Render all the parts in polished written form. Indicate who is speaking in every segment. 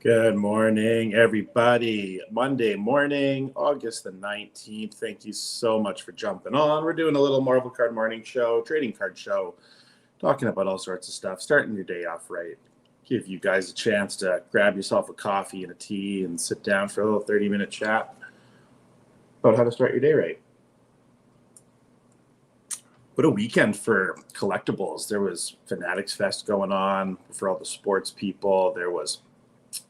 Speaker 1: Good morning, everybody. Monday morning, August the 19th. Thank you so much for jumping on. We're doing a little Marvel Card Morning Show, trading card show, talking about all sorts of stuff, starting your day off right. Give you guys a chance to grab yourself a coffee and a tea and sit down for a little 30-minute chat about how to start your day right. What a weekend for collectibles. There was Fanatics Fest going on for all the sports people. There was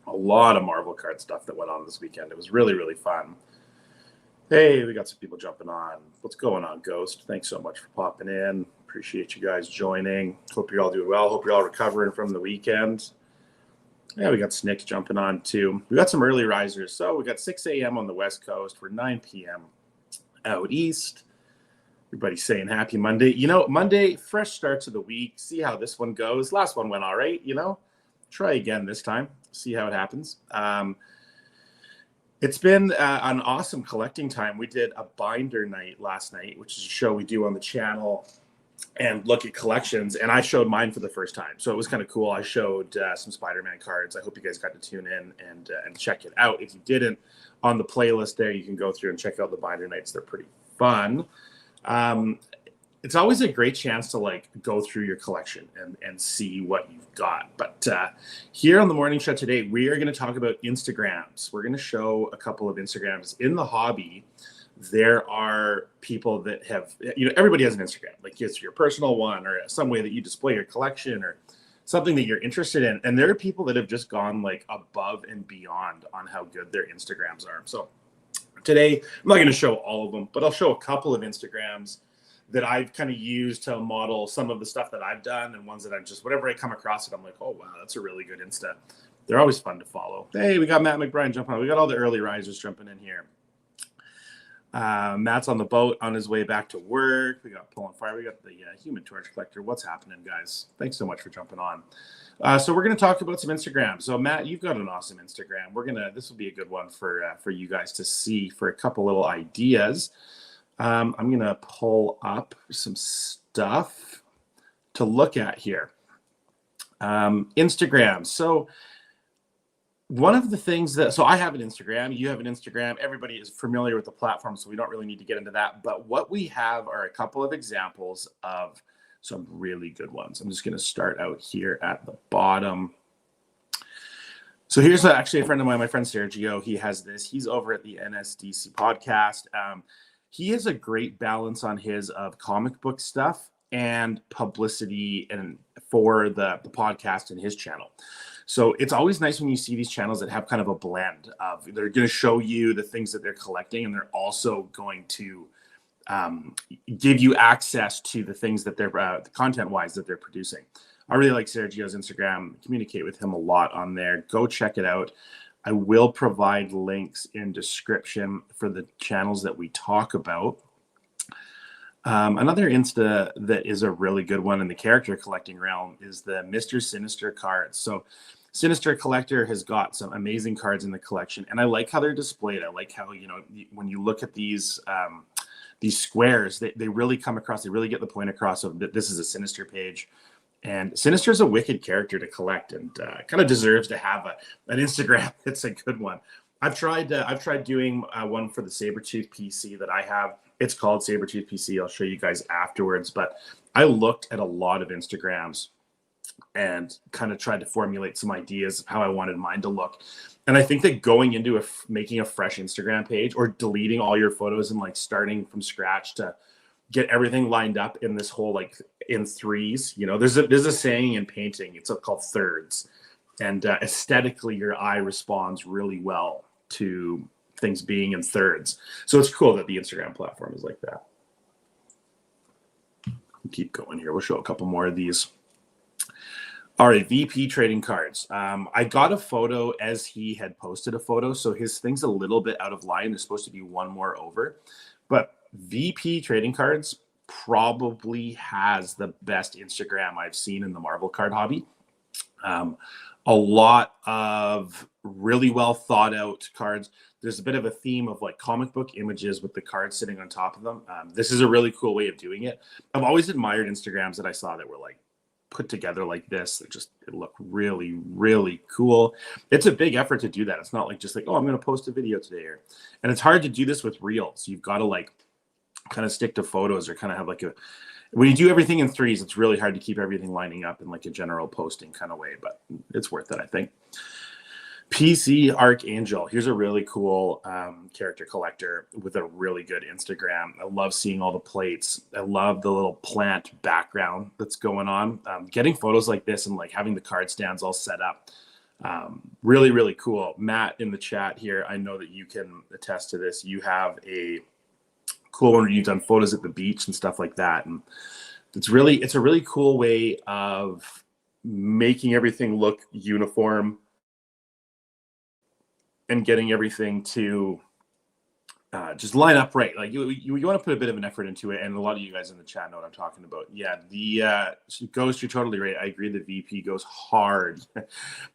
Speaker 1: a lot of Marvel card stuff that went on this weekend. It was really, really fun. Hey, we got some people jumping on. What's going on, Ghost? Thanks so much for popping in. Appreciate you guys joining. Hope you're all doing well. Hope you're all recovering from the weekend. Yeah, we got Snick jumping on too. We got some early risers. So we got 6 a.m. on the West Coast. We're 9 p.m. out east. Everybody's saying happy Monday. Monday, fresh start to the week. See how this one goes. Last one went all right, Try again this time. See how it happens. It's been an awesome collecting time. We did a binder night last night, which is a show we do on the channel and look at collections. And I showed mine for the first time. So it was kind of cool. I showed some Spider-Man cards. I hope you guys got to tune in and check it out. If you didn't, on the playlist there, you can go through and check out the binder nights. They're pretty fun. It's always a great chance to go through your collection and see what you've got. But here on the morning show today, we are going to talk about Instagrams. We're going to show a couple of Instagrams. In the hobby, there are people that have, everybody has an Instagram, like it's your personal one or some way that you display your collection or something that you're interested in. And there are people that have just gone above and beyond on how good their Instagrams are. So today, I'm not going to show all of them, but I'll show a couple of Instagrams that I've kind of used to model some of the stuff that I've done, and ones that I've just, whenever I come across it, I'm like, oh, wow, that's a really good Insta. They're always fun to follow. Hey, we got Matt McBride jumping on. We got all the early risers jumping in here. Matt's on the boat on his way back to work. We got Pulling Fire. We got the Human Torch Collector. What's happening, guys? Thanks so much for jumping on. So we're going to talk about some Instagram. So Matt, you've got an awesome Instagram. This will be a good one for you guys to see for a couple little ideas. I'm going to pull up some stuff to look at here. Instagram. So one of the things so I have an Instagram, you have an Instagram, everybody is familiar with the platform, so we don't really need to get into that. But what we have are a couple of examples of some really good ones. I'm just going to start out here at the bottom. So here's actually a friend of mine, my friend Sergio. He has this. He's over at the NSDC podcast. He has a great balance on his of comic book stuff and publicity and for the podcast and his channel. So it's always nice when you see these channels that have kind of a blend of, they're going to show you the things that they're collecting, and they're also going to give you access to the things that they're content-wise that they're producing. I really like Sergio's Instagram. Communicate with him a lot on there. Go check it out. I will provide links in description for the channels that we talk about. Another Insta that is a really good one in the character collecting realm is the Mr. Sinister cards. So Sinister Collector has got some amazing cards in the collection, and I like how they're displayed. I like how, when you look at these squares, they really come across, they really get the point across of that this is a Sinister page. And Sinister is a wicked character to collect, and kind of deserves to have an Instagram that's a good one. I've tried doing one for the Sabretooth PC that I have. It's called Sabretooth PC. I'll show you guys afterwards. But I looked at a lot of Instagrams and kind of tried to formulate some ideas of how I wanted mine to look. And I think that going into making a fresh Instagram page or deleting all your photos and starting from scratch to get everything lined up in this whole in threes, there's a saying in painting, it's called thirds, and aesthetically your eye responds really well to things being in thirds. So it's cool that the Instagram platform is like that. Keep going here. We'll show a couple more of these. All right, VP trading cards. I got a photo as he had posted a photo, so his thing's a little bit out of line. There's supposed to be one more over, but VP trading cards probably has the best Instagram I've seen in the Marvel card hobby. A lot of really well thought out cards. There's a bit of a theme of comic book images with the cards sitting on top of them. This is a really cool way of doing it. I've always admired Instagrams that I saw that were put together like this. It look really, really cool. It's a big effort to do that. It's not like just like, oh, I'm going to post a video today. And it's hard to do this with reels. You've got to like kind of stick to photos or kind of have like when you do everything in threes, it's really hard to keep everything lining up in like a general posting kind of way, but it's worth it, I think. PC Archangel. Here's a really cool character collector with a really good Instagram. I love seeing all the plates. I love the little plant background that's going on. Getting photos like this and like having the card stands all set up. Really, really cool. Matt in the chat here, I know that you can attest to this. You have a cool one where you've done photos at the beach and stuff like that. And it's a really cool way of making everything look uniform and getting everything to just line up right. Like you want to put a bit of an effort into it, and a lot of you guys in the chat know what I'm talking about. Yeah, the Ghost, you're totally right. I agree. The VP goes hard.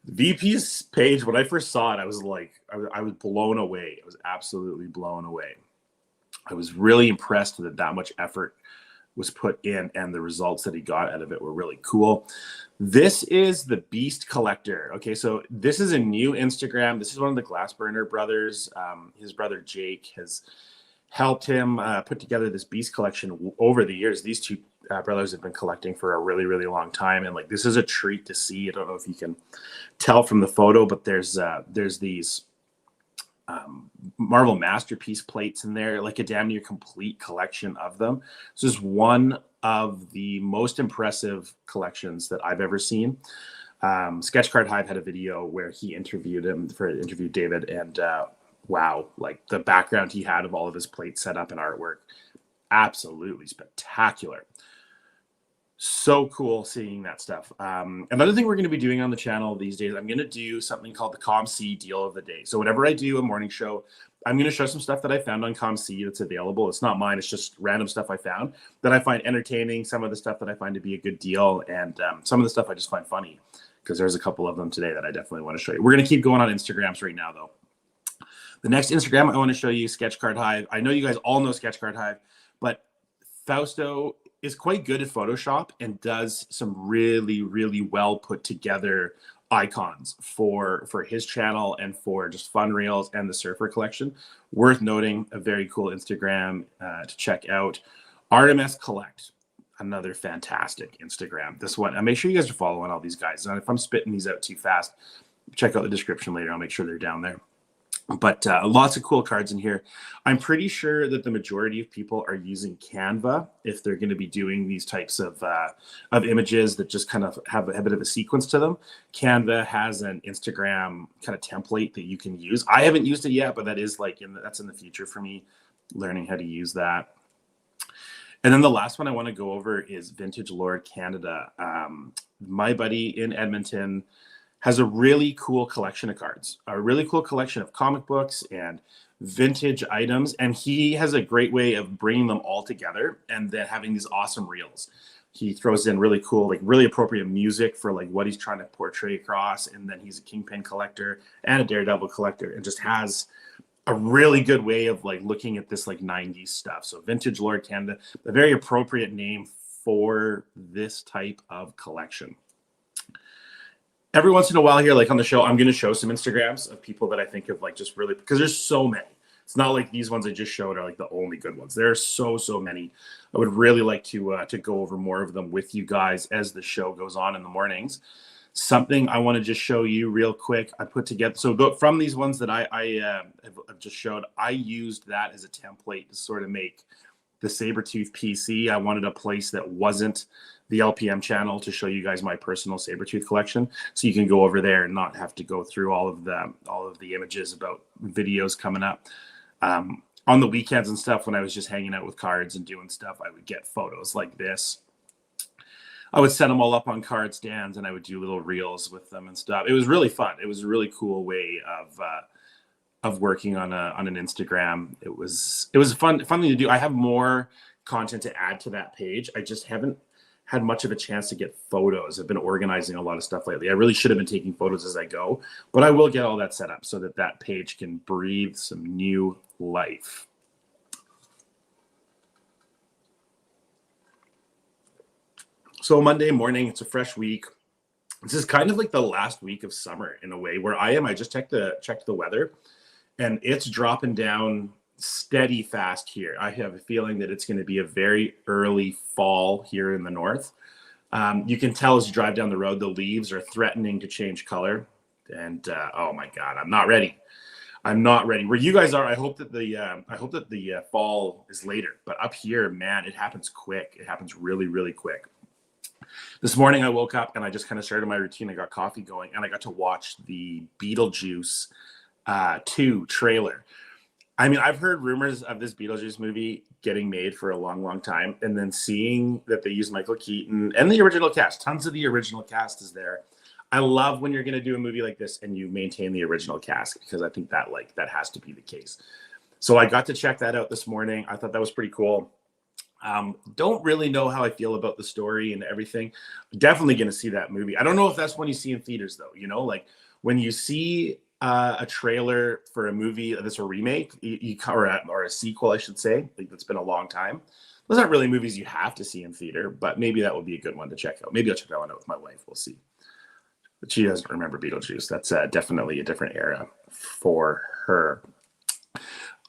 Speaker 1: VP's page, when I first saw it, I was like, I was blown away. I was absolutely blown away. I was really impressed that much effort was put in, and the results that he got out of it were really cool. This is the Beast Collector. Okay, so this is a new Instagram. This is one of the Glassburner brothers. His brother Jake has helped him put together this Beast collection over the years. These two brothers have been collecting for a really, really long time, and like this is a treat to see. I don't know if you can tell from the photo, but there's these Marvel Masterpiece plates in there, like a damn near complete collection of them. This is one of the most impressive collections that I've ever seen. Sketch Card Hive had a video where he interviewed David, and wow, like the background he had of all of his plates set up and artwork, absolutely spectacular. So cool seeing that stuff. Another thing we're going to be doing on the channel these days, I'm going to do something called the ComC deal of the day. So whenever I do a morning show, I'm going to show some stuff that I found on ComC that's available. It's not mine. It's just random stuff I found that I find entertaining. Some of the stuff that I find to be a good deal, and some of the stuff I just find funny, because there's a couple of them today that I definitely want to show you. We're going to keep going on Instagrams right now, though. The next Instagram I want to show you, Sketch Card Hive. I know you guys all know Sketch Card Hive, but Fausto is quite good at Photoshop and does some really, really well put together icons for his channel and for just fun reels and the Surfer collection. Worth noting, a very cool Instagram to check out. Artemis Collect, another fantastic Instagram. This one, and make sure you guys are following all these guys. And if I'm spitting these out too fast, check out the description later. I'll make sure they're down there. But lots of cool cards in here. I'm pretty sure that the majority of people are using Canva if they're going to be doing these types of images that just kind of have a bit of a sequence to them. Canva has an Instagram kind of template that you can use. I haven't used it yet, but that is like that's in the future for me, learning how to use that. And then the last one I want to go over is Vintage Lord Canada. My buddy in Edmonton has a really cool collection of cards, a really cool collection of comic books and vintage items. And he has a great way of bringing them all together and then having these awesome reels. He throws in really cool, like really appropriate music for like what he's trying to portray across. And then he's a Kingpin collector and a Daredevil collector, and just has a really good way of like looking at this like 90s stuff. So Vintage Lord Canada, a very appropriate name for this type of collection. Every once in a while here, like on the show, I'm going to show some Instagrams of people that I think of like just really, because there's so many. It's not like these ones I just showed are like the only good ones. There are so many. I would really like to go over more of them with you guys as the show goes on in the mornings. Something I want to just show you real quick. I put together, so from these ones that I've just showed, I used that as a template to sort of make the Sabertooth PC. I wanted a place that wasn't the LPM channel to show you guys my personal Sabertooth collection, so you can go over there and not have to go through all of the images about videos coming up. On the weekends and stuff, when I was just hanging out with cards and doing stuff, I would get photos like this. I would set them all up on card stands, and I would do little reels with them and stuff. It was really fun. It was a really cool way of working on an Instagram. It was a fun thing to do. I have more content to add to that page. I just haven't had much of a chance to get photos. I've been organizing a lot of stuff lately. I really should have been taking photos as I go, but I will get all that set up so that page can breathe some new life. So Monday morning, it's a fresh week. This is kind of like the last week of summer in a way. Where I am, I just checked the weather, and it's dropping down steady fast here. I have a feeling that it's going to be a very early fall here in the north. You can tell as you drive down the road, the leaves are threatening to change color. And oh my God, I'm not ready. I'm not ready. Where you guys are, I hope that the fall is later. But up here, man, it happens quick. It happens really, really quick. This morning, I woke up and I just kind of started my routine. I got coffee going, and I got to watch the Beetlejuice 2 trailer. I mean, I've heard rumors of this Beetlejuice movie getting made for a long, long time, and then seeing that they use Michael Keaton and the original cast, tons of the original cast is there. I love when you're going to do a movie like this and you maintain the original cast, because I think that has to be the case. So I got to check that out this morning. I thought that was pretty cool. Don't really know how I feel about the story and everything. Definitely going to see that movie. I don't know if that's one you see in theaters though. You know, like when you see a trailer for a movie that's a remake, or a sequel, I should say, like that's been a long time. Those aren't really movies you have to see in theater, but maybe that would be a good one to check out. Maybe I'll check that one out with my wife. We'll see. But she doesn't remember Beetlejuice. That's definitely a different era for her.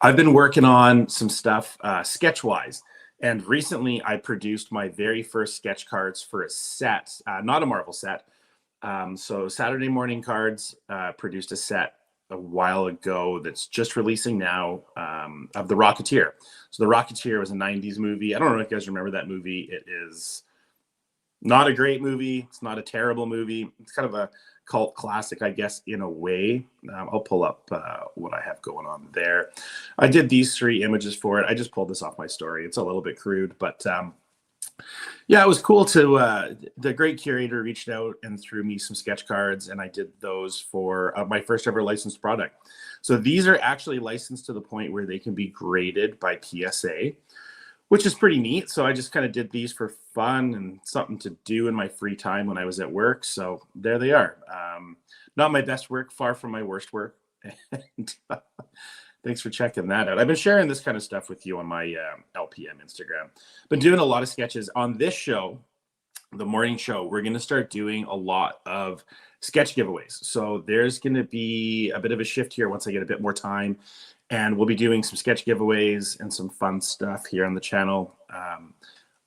Speaker 1: I've been working on some stuff sketch-wise. And recently, I produced my very first sketch cards for a set, not a Marvel set. So Saturday Morning Cards produced a set a while ago that's just releasing now of The Rocketeer. So The Rocketeer was a 90s movie. I don't know if you guys remember that movie. It is not a great movie. It's not a terrible movie. It's kind of a cult classic, I guess, in a way. I'll pull up what I have going on there. I did these 3 images for it. I just pulled this off my story. It's a little bit crude, but yeah, it was cool to, the great curator reached out and threw me some sketch cards, and I did those for my first ever licensed product. So these are actually licensed to the point where they can be graded by PSA, which is pretty neat. So I just kind of did these for fun and something to do in my free time when I was at work. So there they are. Not my best work, far from my worst work. And thanks for checking that out. I've been sharing this kind of stuff with you on my LPM Instagram. Been doing a lot of sketches on this show, the morning show. We're going to start doing a lot of sketch giveaways. So there's going to be a bit of a shift here once I get a bit more time. And we'll be doing some sketch giveaways and some fun stuff here on the channel.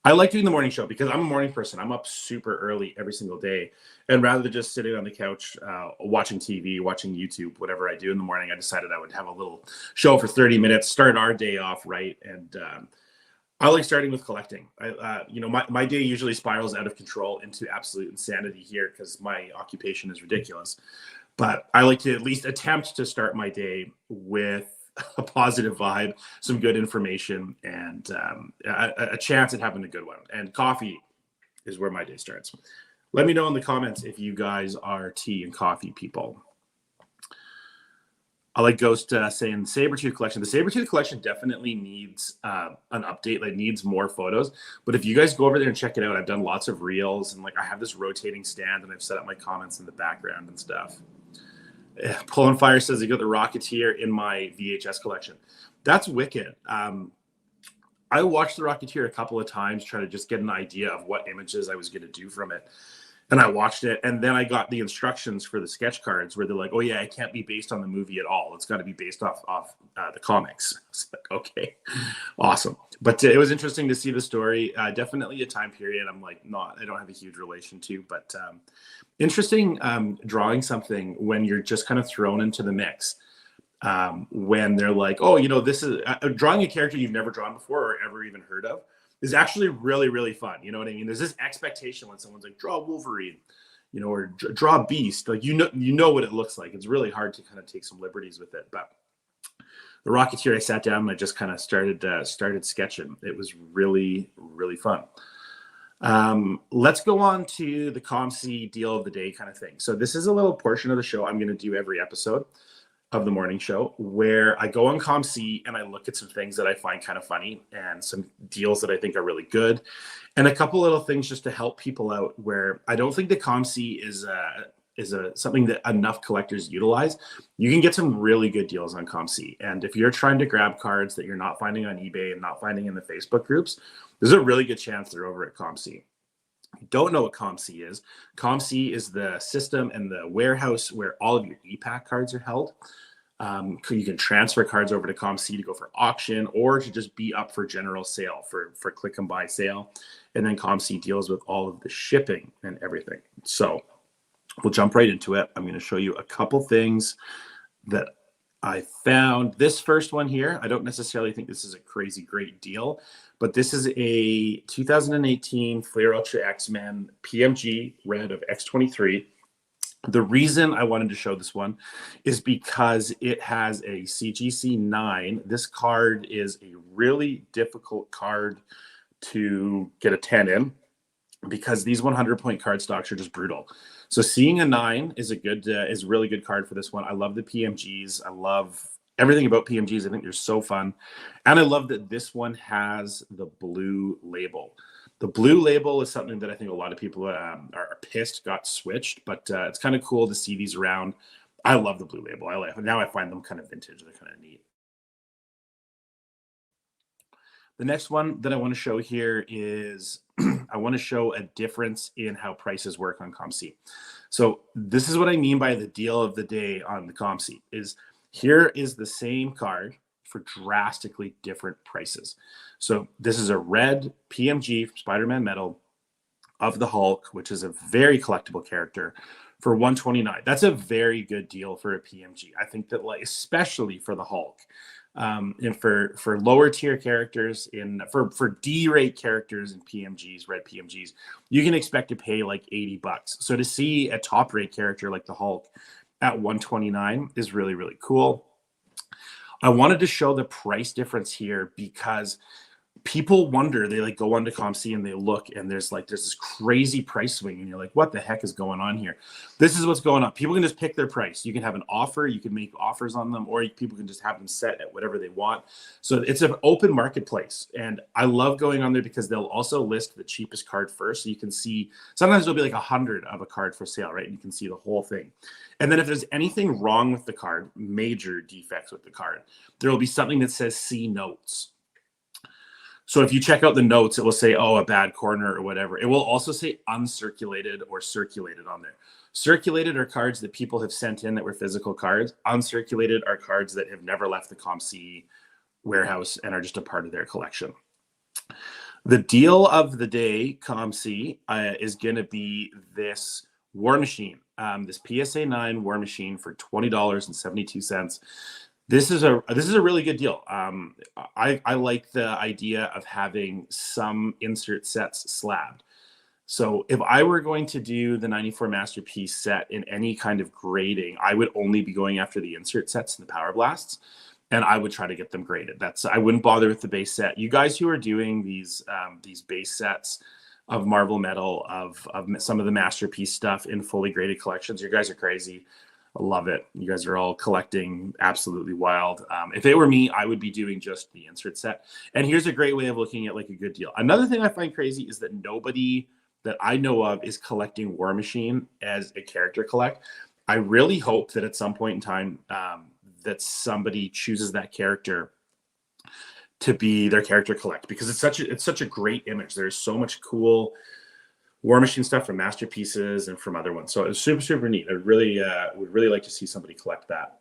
Speaker 1: I like doing the morning show because I'm a morning person. I'm up super early every single day. And rather than just sitting on the couch, watching TV, watching YouTube, whatever I do in the morning, I decided I would have a little show for 30 minutes, start our day off right. And I like starting with collecting. My day usually spirals out of control into absolute insanity here because my occupation is ridiculous. But I like to at least attempt to start my day with a positive vibe, some good information, and a chance at having a good one. And coffee is where my day starts. Let me know in the comments if you guys are tea and coffee people. I like Ghost saying Sabretooth collection. The Sabretooth collection definitely needs an update, like needs more photos. But if you guys go over there and check it out, I've done lots of reels, and like I have this rotating stand, and I've set up my comments in the background and stuff. Pulling Fire says I got the Rocketeer in my VHS collection. That's wicked. I watched the Rocketeer a couple of times, trying to just get an idea of what images I was going to do from it. And I watched it, and then I got the instructions for the sketch cards where they're like, oh yeah, it can't be based on the movie at all. It's got to be based off the comics. It's like, okay, awesome. But it was interesting to see the story. Definitely a time period I don't have a huge relation to, but interesting drawing something when you're just kind of thrown into the mix. When they're like, oh, this is drawing a character you've never drawn before or ever even heard of is actually really, really fun. You know what I mean? There's this expectation when someone's like, draw Wolverine, or draw Beast. Like, you know what it looks like. It's really hard to kind of take some liberties with it. But the Rocketeer, I sat down and I just kind of started sketching. It was really, really fun. Let's go on to the COMC deal of the day kind of thing. So this is a little portion of the show I'm going to do every episode of the morning show where I go on COMC and I look at some things that I find kind of funny and some deals that I think are really good and a couple little things just to help people out where I don't think the COMC is something that enough collectors utilize. You can get some really good deals on COMC. And if you're trying to grab cards that you're not finding on eBay and not finding in the Facebook groups, there's a really good chance they're over at COMC. Don't know what ComC is. ComC is the system and the warehouse where all of your e-Pack cards are held. You can transfer cards over to ComC to go for auction or to just be up for general sale for click and buy sale. And then ComC deals with all of the shipping and everything. So we'll jump right into it. I'm going to show you a couple things that I found. This first one here, I don't necessarily think this is a crazy great deal, but this is a 2018 Fleer Ultra X-Men PMG red of X23. The reason I wanted to show this one is because it has a CGC 9. This card is a really difficult card to get a 10 in because these 100-point card stocks are just brutal. So seeing a 9 is a really good card for this one. I love the PMGs. I love everything about PMGs. I think they're so fun. And I love that this one has the blue label. The blue label is something that I think a lot of people are pissed got switched, but it's kind of cool to see these around. I love the blue label. Now I find them kind of vintage. They're kind of neat. The next one that I want to show here is I want to show a difference in how prices work on ComC. So this is what I mean by the deal of the day on the ComC is here is the same card for drastically different prices. So this is a red PMG from Spider-Man Metal of the Hulk, which is a very collectible character for $129. That's a very good deal for a PMG. I think that, like, especially for the Hulk. And for lower tier characters for D-rate characters in PMGs, red PMGs, you can expect to pay like $80. So to see a top rate character like the Hulk at $129 is really, really cool. I wanted to show the price difference here because people wonder, they like go onto ComC and they look and there's this crazy price swing and you're like, what the heck is going on here? This is what's going on. People can just pick their price. You can have an offer, you can make offers on them, or people can just have them set at whatever they want. So it's an open marketplace. And I love going on there because they'll also list the cheapest card first. So you can see, sometimes there'll be like 100 of a card for sale, right? And you can see the whole thing. And then if there's anything wrong with the card, major defects with the card, there will be something that says see notes. So if you check out the notes, it will say, oh, a bad corner or whatever. It will also say uncirculated or circulated on there. Circulated are cards that people have sent in that were physical cards. Uncirculated are cards that have never left the ComC warehouse and are just a part of their collection. The deal of the day, ComC, is going to be this War Machine, this PSA 9 War Machine for $20.72. This is a really good deal. I like the idea of having some insert sets slabbed. So if I were going to do the 94 Masterpiece set in any kind of grading, I would only be going after the insert sets and the Power Blasts, and I would try to get them graded. I wouldn't bother with the base set. You guys who are doing these base sets of Marvel Metal, of some of the Masterpiece stuff in fully graded collections, you guys are crazy. I love it. You guys are all collecting absolutely wild. If it were me, I would be doing just the insert set. And here's a great way of looking at like a good deal. Another thing I find crazy is that nobody that I know of is collecting War Machine as a character collect. I really hope that at some point in time that somebody chooses that character to be their character collect, because it's such a great image. There's so much cool War Machine stuff from Masterpieces and from other ones. So it's super, super neat. I really would really like to see somebody collect that.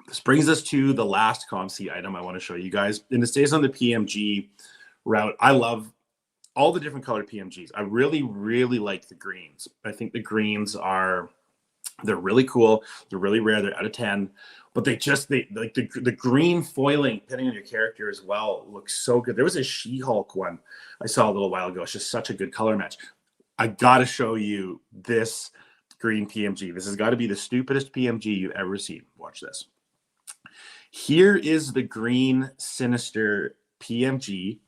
Speaker 1: This brings us to the last ComC item I want to show you guys. And it stays on the PMG route. I love all the different colored PMGs. I really, really like the greens. I think the greens they're really cool. They're really rare. They're out of 10. But the green foiling, depending on your character as well, looks so good. There was a She-Hulk one I saw a little while ago. It's just such a good color match. I got to show you this green PMG. This has got to be the stupidest PMG you've ever seen. Watch this. Here is the green Sinister PMG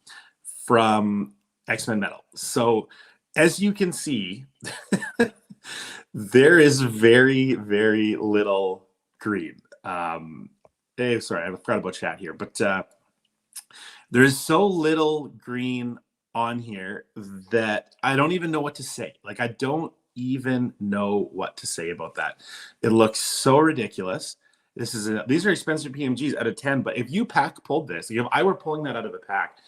Speaker 1: from X-Men Metal. So as you can see, there is very, very little green. Sorry, I forgot about chat here, but there is so little green on here that I don't even know what to say. Like, I don't even know what to say about that. It looks so ridiculous. These are expensive PMGs out of 10, but if you pack pulled this, if I were pulling that out of a pack,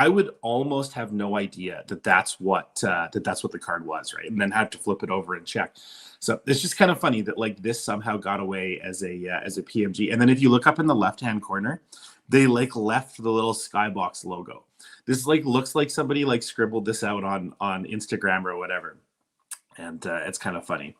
Speaker 1: I would almost have no idea that that's what the card was, right? And then have to flip it over and check. So it's just kind of funny that like this somehow got away as a PMG. And then if you look up in the left-hand corner, they like left the little Skybox logo. This like looks like somebody like scribbled this out on Instagram or whatever, and it's kind of funny.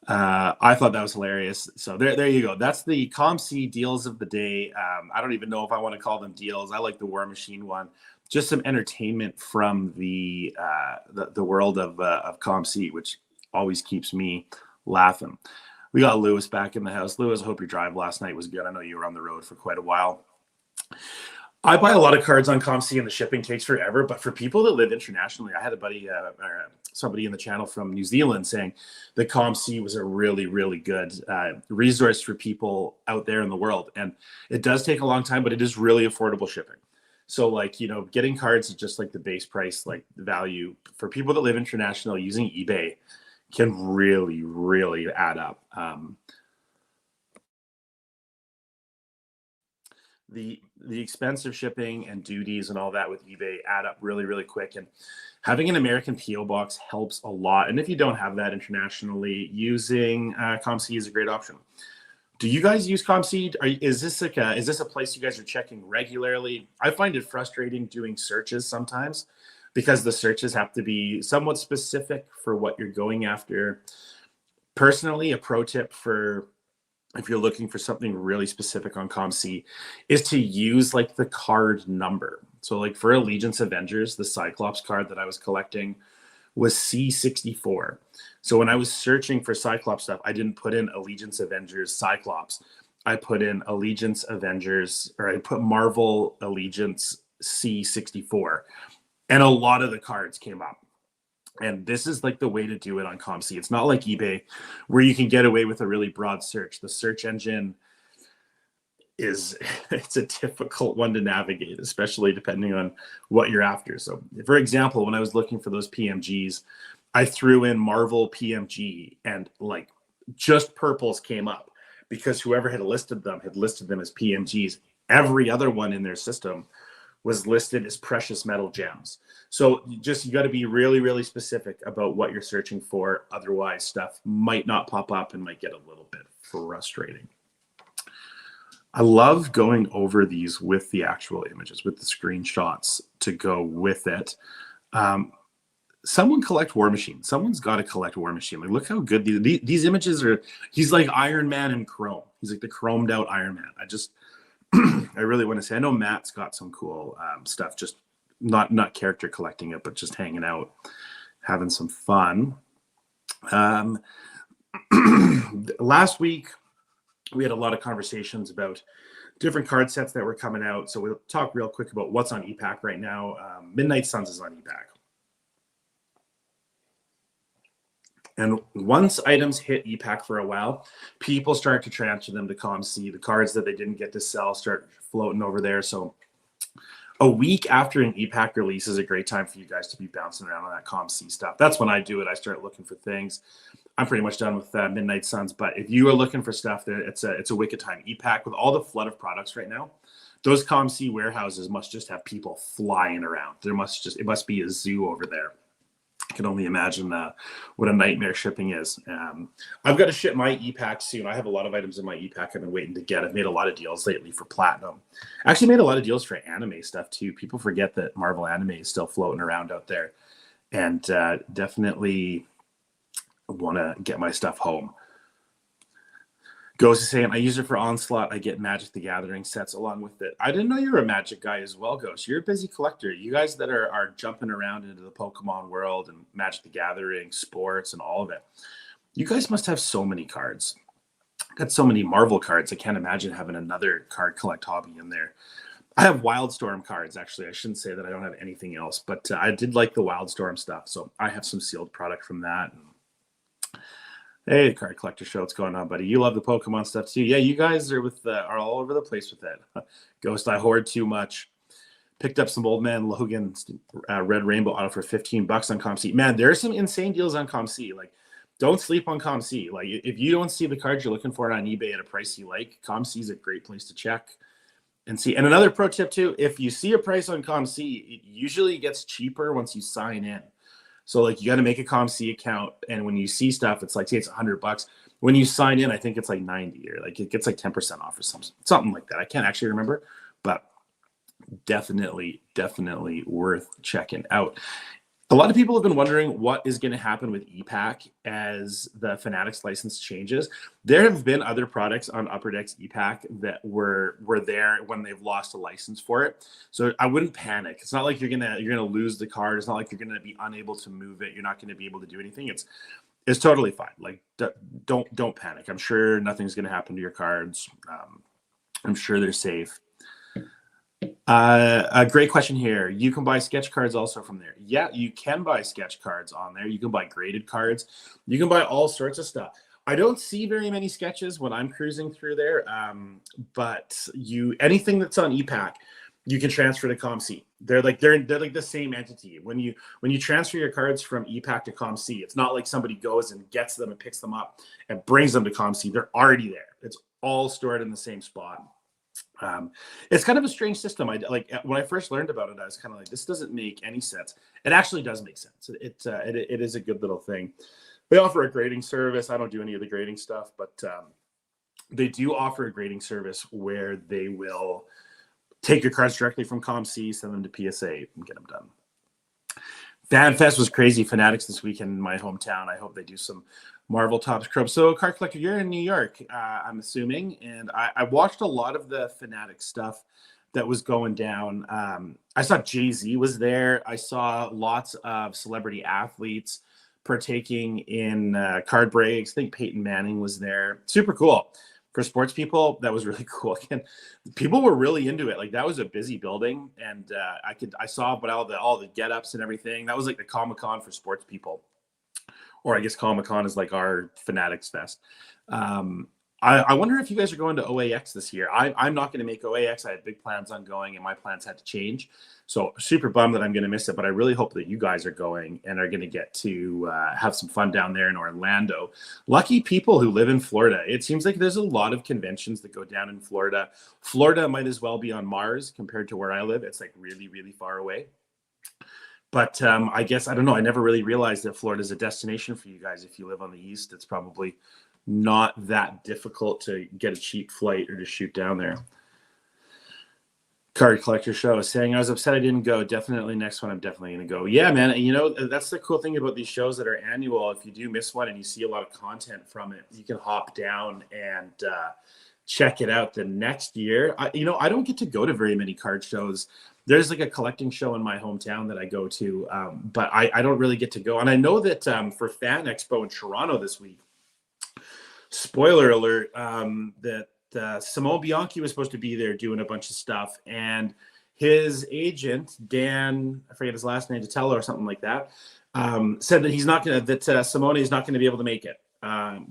Speaker 1: I thought that was hilarious. So there you go. That's the COMC deals of the day. I don't even know if I want to call them deals. I like the War Machine one. Just some entertainment from the world of COMC, which always keeps me laughing. We got Lewis back in the house. Lewis, I hope your drive last night was good. I know you were on the road for quite a while. I buy a lot of cards on COMC and the shipping takes forever, but for people that live internationally, I had a buddy, somebody in the channel from New Zealand saying that COMC was a really, really good resource for people out there in the world. And it does take a long time, but it is really affordable shipping. So like, you know, getting cards is just like the base price, like the value for people that live international using eBay can really, really add up. The expense of shipping and duties and all that with eBay add up really, really quick. And having an American PO box helps a lot. And if you don't have that internationally, using COMC is a great option. Do you guys use COMC? Is this a place you guys are checking regularly? I find it frustrating doing searches sometimes because the searches have to be somewhat specific for what you're going after. Personally, a pro tip for if you're looking for something really specific on COMC is to use like the card number. So like for Allegiance Avengers, the Cyclops card that I was collecting was C64. So when I was searching for Cyclops stuff, I didn't put in Allegiance Avengers Cyclops. I put in Allegiance Avengers, or I put Marvel Allegiance C64. And a lot of the cards came up. And this is like the way to do it on COMC. It's not like eBay where you can get away with a really broad search. The search engine it's a difficult one to navigate, especially depending on what you're after. So for example, when I was looking for those PMGs, I threw in Marvel PMG and like just purples came up because whoever had listed them as PMGs. Every other one in their system was listed as precious metal gems. So you got to be really, really specific about what you're searching for. Otherwise, stuff might not pop up and might get a little bit frustrating. I love going over these with the actual images, with the screenshots to go with it. Someone collect War Machine. Someone's got to collect War Machine. Like, look how good these images are. He's like Iron Man in chrome. He's like the chromed out Iron Man. I really want to say, I know Matt's got some cool stuff, just not character collecting it, but just hanging out, having some fun. Last week, we had a lot of conversations about different card sets that were coming out. So we'll talk real quick about what's on ePack right now. Midnight Suns is on ePack. And once items hit ePack for a while, people start to transfer them to COMC. The cards that they didn't get to sell start floating over there. So a week after an ePack release is a great time for you guys to be bouncing around on that COMC stuff. That's when I do it. I start looking for things. I'm pretty much done with Midnight Suns, but if you are looking for stuff, it's a wicked time. ePack, with all the flood of products right now, those COMC warehouses must just have people flying around. It must be a zoo over there. I can only imagine what a nightmare shipping is. I've got to ship my ePack soon. I have a lot of items in my ePack I've been waiting to get. I've made a lot of deals lately for Platinum. Actually made a lot of deals for anime stuff too. People forget that Marvel anime is still floating around out there. And definitely want to get my stuff home. Ghost is saying, I use it for Onslaught. I get Magic the Gathering sets along with it. I didn't know you were a Magic guy as well, Ghost. You're a busy collector. You guys that are jumping around into the Pokemon world and Magic the Gathering, sports, and all of it. You guys must have so many cards. Got so many Marvel cards. I can't imagine having another card collect hobby in there. I have Wildstorm cards, actually. I shouldn't say that I don't have anything else, but I did like the Wildstorm stuff. So I have some sealed product from that. Hey, Card Collector Show, what's going on, buddy? You love the Pokemon stuff too. Yeah, you guys are are all over the place with it. Ghost, I hoard too much. Picked up some Old Man Logan Red Rainbow auto for $15 on COMC. Man, there are some insane deals on COMC. Like, don't sleep on COMC. Like, if you don't see the cards you're looking for on eBay at a price you like, COMC is a great place to check. and see. And another pro tip too, if you see a price on ComC, it usually gets cheaper once you sign in. So like you got to make a ComC account, and when you see stuff, it's like, say it's $100. When you sign in, I think it's like 90, or like it gets like 10% off or something like that. I can't actually remember, but definitely worth checking out. A lot of people have been wondering what is going to happen with e-Pack as the Fanatics license changes. There have been other products on Upper Deck's e-Pack that were there when they've lost a license for it. So I wouldn't panic. It's not like you're gonna lose the card. It's not like you're gonna be unable to move it. You're not gonna be able to do anything. It's totally fine. Like don't panic. I'm sure nothing's gonna happen to your cards. I'm sure they're safe. A great question here. You can buy sketch cards also from there. Yeah, you can buy sketch cards on there. You can buy graded cards. You can buy all sorts of stuff. I don't see very many sketches when I'm cruising through there, but anything that's on e-Pack, you can transfer to ComC. They're like the same entity. When you transfer your cards from e-Pack to ComC, it's not like somebody goes and gets them and picks them up and brings them to ComC. They're already there. It's all stored in the same spot. It's kind of a strange system. When I first learned about it, I was kind of like, this doesn't make any sense. It actually does make sense. It is a good little thing. They offer a grading service. I don't do any of the grading stuff, but they do offer a grading service where they will take your cards directly from ComC, send them to PSA, and get them done. FanFest was crazy. Fanatics this weekend in my hometown. I hope they do some Marvel Topps Chrome. So, Card Collector, you're in New York, I'm assuming, and I watched a lot of the Fanatic stuff that was going down. I saw Jay-Z was there. I saw lots of celebrity athletes partaking in card breaks. I think Peyton Manning was there. Super cool. For sports people, that was really cool. Again, people were really into it. Like, that was a busy building, and I saw all the get-ups and everything. That was like the Comic-Con for sports people. Or I guess Comic-Con is like our Fanatics Fest. I wonder if you guys are going to OAX this year. I'm not going to make OAX. I had big plans on going, and my plans had to change. So super bummed that I'm going to miss it, but I really hope that you guys are going and are going to get to have some fun down there in Orlando. Lucky people who live in Florida. It seems like there's a lot of conventions that go down in Florida. Florida might as well be on Mars compared to where I live. It's like really, really far away. But I guess, I don't know, I never really realized that Florida is a destination for you guys. If you live on the East, it's probably not that difficult to get a cheap flight or to shoot down there. Card Collector Show saying, I was upset I didn't go. Definitely next one, I'm definitely going to go. Yeah, man. You know, that's the cool thing about these shows that are annual. If you do miss one and you see a lot of content from it, you can hop down and check it out the next year. I don't get to go to very many card shows. There's like a collecting show in my hometown that I go to, but I don't really get to go. And I know that for Fan Expo in Toronto this week, spoiler alert, that Simone Bianchi was supposed to be there doing a bunch of stuff, and his agent, Dan, I forget his last name, Tatello or something like that, said that Simone is not going to be able to make it,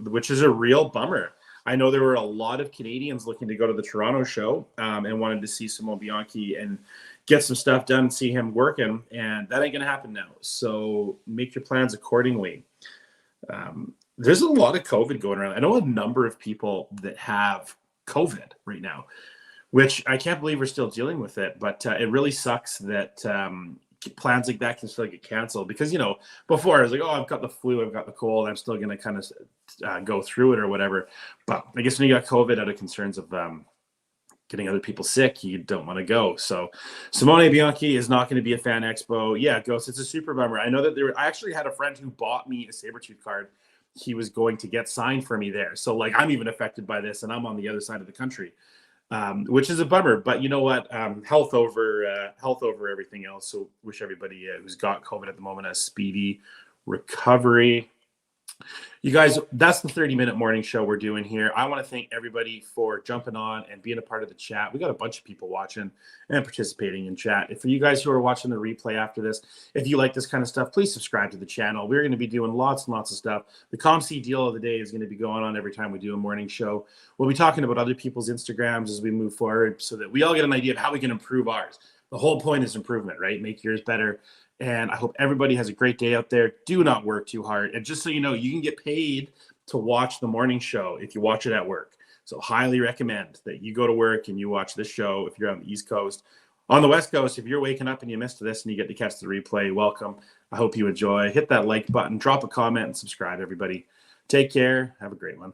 Speaker 1: which is a real bummer. I know there were a lot of Canadians looking to go to the Toronto show and wanted to see Simone Bianchi and get some stuff done and see him working, and that ain't going to happen now. So make your plans accordingly. There's a lot of COVID going around. I know a number of people that have COVID right now, which I can't believe we're still dealing with it, but it really sucks that plans like that can still get canceled, because, before I was like, oh, I've got the flu, I've got the cold, I'm still going to kind of go through it or whatever. But I guess when you got COVID, out of concerns of getting other people sick, you don't want to go. So Simone Bianchi is not going to be a Fan Expo. Yeah, Ghost, it's a super bummer. I know that I actually had a friend who bought me a Sabretooth card he was going to get signed for me there. So like, I'm even affected by this, and I'm on the other side of the country, which is a bummer. But you know what? Health over everything else. So wish everybody who's got COVID at the moment a speedy recovery. You guys, that's the 30-minute morning show we're doing here. I want to thank everybody for jumping on and being a part of the chat. We got a bunch of people watching and participating in chat. If for you guys who are watching the replay after this, if you like this kind of stuff, please subscribe to the channel. We're going to be doing lots and lots of stuff. The ComC deal of the day is going to be going on every time we do a morning show. We'll be talking about other people's Instagrams as we move forward, so that we all get an idea of how we can improve ours. The whole point is improvement, right? Make yours better. And I hope everybody has a great day out there. Do not work too hard. And just so you know, you can get paid to watch the morning show if you watch it at work. So highly recommend that you go to work and you watch this show if you're on the East Coast. On the West Coast, if you're waking up and you missed this and you get to catch the replay, welcome. I hope you enjoy. Hit that like button, drop a comment, and subscribe, everybody. Take care. Have a great one.